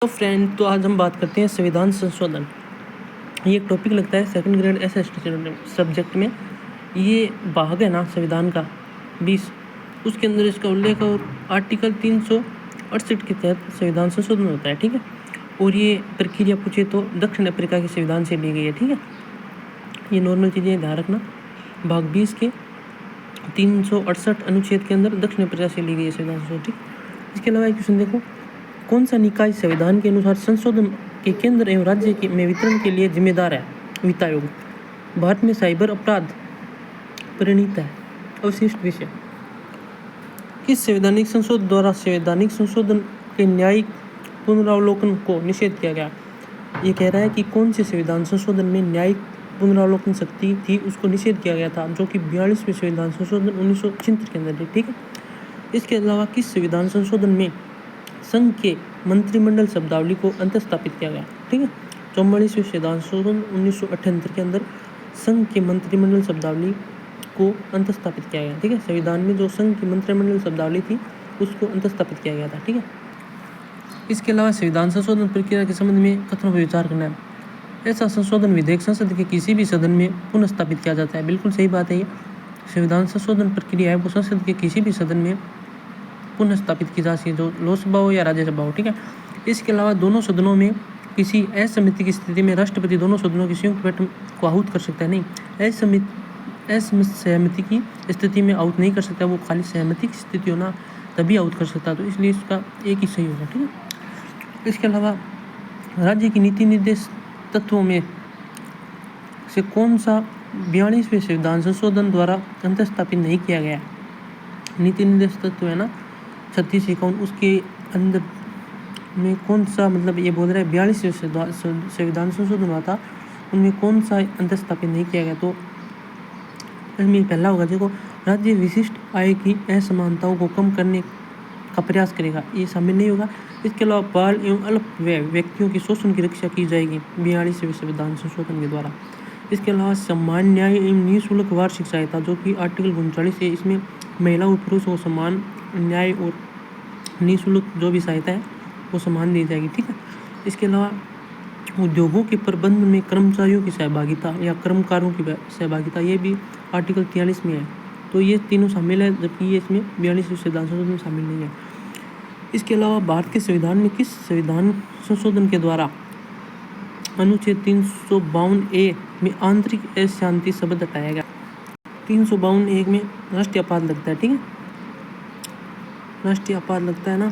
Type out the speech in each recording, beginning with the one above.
तो फ्रेंड, तो आज हम बात करते हैं संविधान संशोधन। ये एक टॉपिक लगता है सेकंड ग्रेड एसएसटी सब्जेक्ट में। ये भाग है ना संविधान का 20, उसके अंदर इसका उल्लेख और आर्टिकल 368 के तहत संविधान संशोधन होता है। ठीक है, और ये प्रक्रिया पूछे तो दक्षिण अफ्रीका के संविधान से ली गई है। ठीक है, ये नॉर्मल चीज़ें ध्यान रखना। भाग 20 के 368 अनुच्छेद के अंदर दक्षिण अफ्रीका से ली गई है संविधान संशोधन। ठीक, इसके अलावा एक क्वेश्चन देखो, कौन सा निकाय संविधान के अनुसार संशोधन के केंद्र एवं राज्य के में वितरण के लिए जिम्मेदार है? वित्त आयोग। भारत में साइबर अपराध परिणीत है। अवशिष्ट विषय, किस संवैधानिक संशोधन द्वारा संवैधानिक संशोधन के न्यायिक पुनरावलोकन को निषेध किया गया? ये कह रहा है कि कौन से संविधान संशोधन में न्यायिक पुनरावलोकन शक्ति थी, उसको निषेध किया गया था, जो कि 42वें संविधान संशोधन 1976 के अंदर है। ठीक है, इसके अलावा किस संविधान संशोधन में संघ के मंत्रिमंडल शब्दावली को अंतस्थापित किया गया? ठीक है, 44वें संविधान संशोधन 1978 के अंदर संघ के मंत्रिमंडल शब्दावली को अंतस्थापित किया गया। ठीक है, संविधान में जो संघ की मंत्रिमंडल शब्दावली थी उसको अंतस्थापित किया गया था। ठीक है, इसके अलावा संविधान संशोधन प्रक्रिया के संबंध में कथनों पर विचार करना है। ऐसा संशोधन विधेयक संसद के किसी भी सदन में पुनः स्थापित किया जाता है। बिल्कुल सही बात है। ये संविधान संशोधन प्रक्रिया है वो संसद के किसी भी सदन में पुनः स्थापित की जा सकती है, जो लोकसभा हो या राज्यसभा हो। ठीक है, इसके अलावा दोनों सदनों में किसी असहमति की स्थिति में राष्ट्रपति दोनों सदनों की संयुक्त बैठक को आहूत कर सकता है। नहीं, असहमति की स्थिति में आहूत नहीं कर सकता, वो खाली सहमति की स्थिति होना तभी आहूत कर सकता है, तो इसलिए इसका एक ही सही होगा। ठीक है, इसके अलावा राज्य की नीति निर्देश तत्वों में से कौन सा 42वें संविधान संशोधन द्वारा अंतस्थापित नहीं किया गया? नीति निर्देश तत्व है ना 36 51, उसके अंदर में कौन सा, मतलब ये बोल रहा है 42वें संविधान संशोधन हुआ था, उनमें कौन सा अंतस्थापित नहीं किया गया? तो इसमें पहला होगा, देखो, राज्य विशिष्ट आय की असमानताओं को कम करने का प्रयास करेगा, ये शामिल नहीं होगा। इसके अलावा बाल एवं अल्पवयस्क व्यक्तियों की शोषण की रक्षा की जाएगी 42वें संविधान संशोधन के द्वारा। इसके अलावा समान न्याय एवं निःशुल्क वार्षिक सहायता, जो कि आर्टिकल 39 है, इसमें महिला और पुरुषों को समान न्याय और निःशुल्क जो भी सहायता है वो समान दी जाएगी। ठीक है, इसके अलावा उद्योगों के प्रबंधन में कर्मचारियों की सहभागिता या कर्मकारों की सहभागिता, ये भी आर्टिकल 43 में है, तो ये तीनों शामिल है, जबकि ये इसमें 42वें संविधान संशोधन में शामिल नहीं है। इसके अलावा भारत के संविधान में किस संविधान संशोधन के द्वारा अनुच्छेद 352A में आंतरिक अशांति शब्द हटाया गया? 352 में राष्ट्रीय अपराध लगता है। ठीक है, राष्ट्रीय अपराध लगता है ना,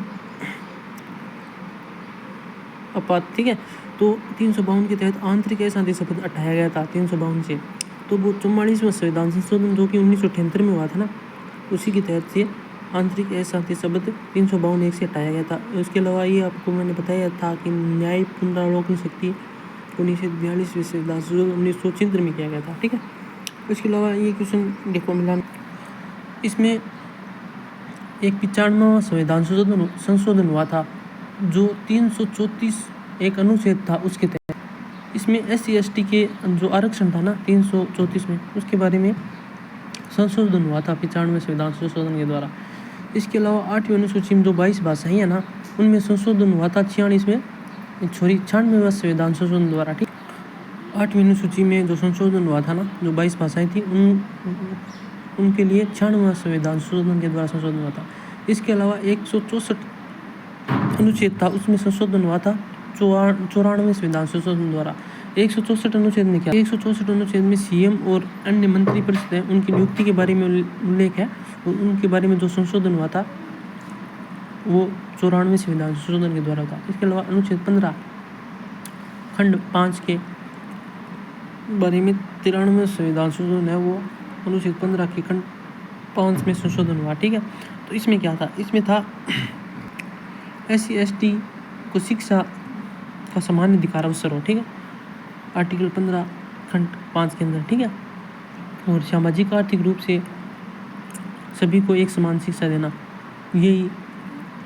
अपराध। ठीक है, तो 352 के तहत आंतरिक अशांति शब्द हटाया गया था 352 से। तो वो 44वां संविधान संशोधन जो कि 1978 में हुआ था ना, उसी के तहत से आंतरिक अशांति शब्द 352 से हटाया गया था। उसके अलावा ये आपको मैंने बताया था कि न्याय पुनरावलोकन शक्ति को निषेध 42वें संविधान संशोधन 1976 में किया गया था। ठीक है, इसके अलावा ये क्वेश्चन देखो मिलान, इसमें एक 95वां संविधान संशोधन हुआ था, जो 334 एक अनुच्छेद था उसके तहत। इसमें SC ST के जो आरक्षण था ना 334 में, उसके बारे में संशोधन हुआ था 95वें संविधान संशोधन के द्वारा। इसके अलावा 8वीं अनुसूची में जो 22 भाषाएं हैं ना, उनमें संशोधन हुआ था 96वें संविधान संशोधन द्वारा। ठीक, 8वीं अनुसूची में जो संशोधन हुआ था ना, जो 22 भाषाएं थी, उनके लिए 96वां संविधान संशोधन के द्वारा संशोधन हुआ था। इसके अलावा 164 अनुच्छेद था, उसमें संशोधन हुआ था 94वें संविधान संशोधन द्वारा। 164 अनुच्छेद में क्या? 164 अनुच्छेद में CM और अन्य मंत्री परिषद है, उनकी नियुक्ति के बारे में उल्लेख है, और उनके बारे में जो संशोधन हुआ था वो 94वें संविधान संशोधन के द्वारा था। इसके अलावा अनुच्छेद 15 खंड 5 के बारे में 93वें संविधान संशोधन है, वो अनुच्छेद 15 के खंड 5 में संशोधन हुआ। ठीक है, तो इसमें क्या था? इसमें था SC ST को शिक्षा का समान अधिकार अवसर हो। ठीक है, आर्टिकल 15 खंड 5 के अंदर। ठीक है, और सामाजिक आर्थिक रूप से सभी को एक समान शिक्षा देना, यही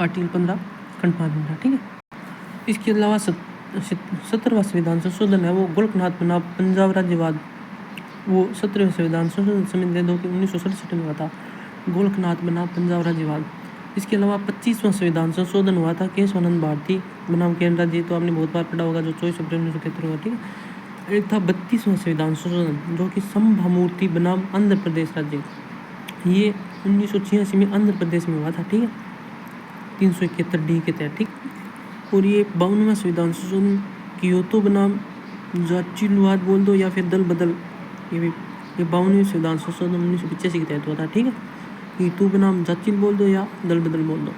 आर्टिकल 15 खंड 5 में था। ठीक है, इसके अलावा 17वां संविधान संशोधन है, वो गोलकनाथ बनाम पंजाब राज्यवाद, वो 17वें संविधान संशोधन समझ ले दो कि 1967 में हुआ था, गोलकनाथ बनाम पंजाब राज्यवाद। इसके अलावा 25वां संविधान संशोधन हुआ था केशवानंद भारती बनाम कैनरा जी, तो आपने बहुत बार पढ़ा होगा, जो 24 अप्रैल 1973 हुआ, ठीक है। एक था 32वां संविधान संशोधन जो कि संभामूर्ति बनाम आंध्र प्रदेश राज्य, ये 1986 में आंध्र प्रदेश में हुआ था, ठीक है, 371D के तहत, ठीक। और ये 52वां संविधान संशोधन कियोतो बनाम जातिवाद बोल दो या फिर दल बदल, ये 52वें संविधान संशोधन 1985 के तहत हुआ था, ठीक है। कियोतो बनाम जातिल बोल दो या दल बदल बोल दो।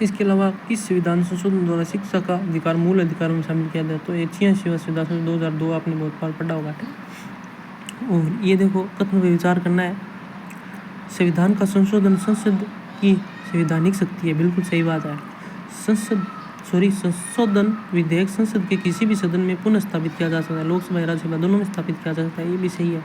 इसके अलावा किस संविधान संशोधन द्वारा शिक्षा का अधिकार मूल अधिकारों में शामिल किया गया, तो ये 86वां संविधान संशोधन 2002 आपने बहुत बार पढ़ा होगा, ठीक। और ये देखो कथन पर विचार करना है, संविधान का संशोधन संसद की संवैधानिक शक्ति है, बिल्कुल सही बात है। संशोधन विधेयक संसद के किसी भी सदन में पुनः स्थापित किया जा सकता है, लोकसभा या राज्यसभा दोनों में स्थापित किया जा सकता है, ये भी सही है।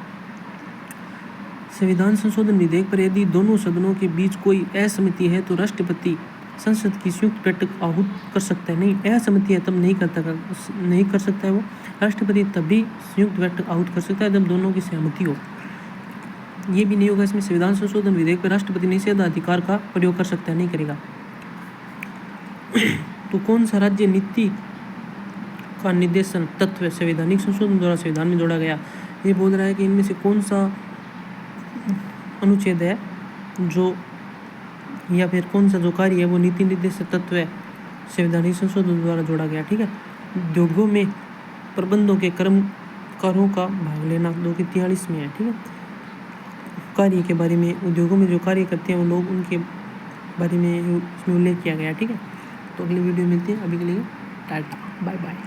संविधान संशोधन विधेयक पर यदि दोनों सदनों के बीच कोई असहमति है तो राष्ट्रपति संसद की संयुक्त बैठक आहूत कर सकता है। नहीं, असहमति है तब नहीं कर सकता है वो, राष्ट्रपति तभी संयुक्त बैठक आहूत कर सकता है जब दोनों की सहमति हो। ये भी नहीं होगा इसमें, संविधान संशोधन विधेयक पर राष्ट्रपति निषेधाधिकार का प्रयोग कर सकता है, नहीं करेगा। तो कौन सा राज्य नीति का निर्देशन तत्व संवैधानिक संशोधन द्वारा संविधान में जोड़ा गया, ये बोल रहा है कि इनमें से कौन सा अनुच्छेद है जो या फिर कौन सा जो कार्य है वो नीति निर्देशक तत्व है संवैधानिक संशोधन द्वारा जोड़ा गया, ठीक है। उद्योगों में प्रबंधों के कर्मकारों का भाग लेना 243 में है, ठीक है। कार्य के बारे में, उद्योगों में जो कार्य करते हैं वो लोग, उनके बारे में इसमें उल्लेख किया गया, ठीक है। तो अगली वीडियो मिलती है, अभी के लिए टाटा, बाय बाय।